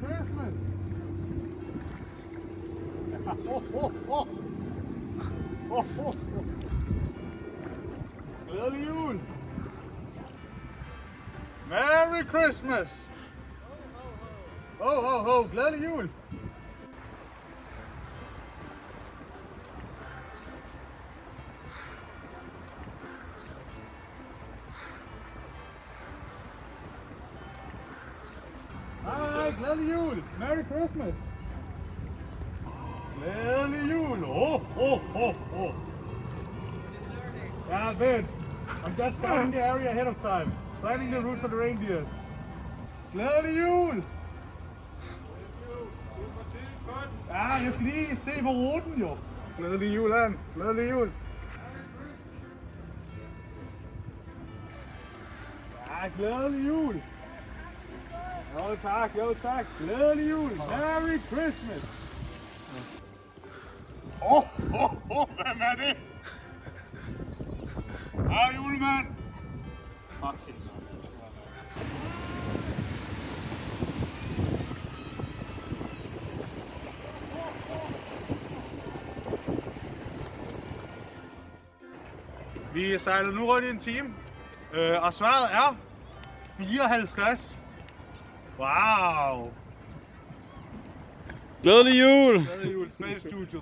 Christmas! Oh, oh, oh. Oh, oh, oh. Glædelig jul! Merry Christmas! Ho, ho, ho! Glædelig jul! Hej, glædelig jul! Merry Christmas! Glædelig jul! Oh, oh, oh, oh! Yeah, good. I'm just scouting the area ahead of time. Planning the route for the reindeers. Glædelig jul! Ja, jeg skal lige se på ruten jo. Glædelig jul, Ann. Glædelig jul. Ja, glædelig jul. Jo tak, jo tak. Glædelig jul. Merry Christmas. Hvem er det? Hej, julemand. Okay. Vi sejler nu rundt i en time, og svaret er 54. Wow! Glædelig jul! Glædelig jul, Space Studio.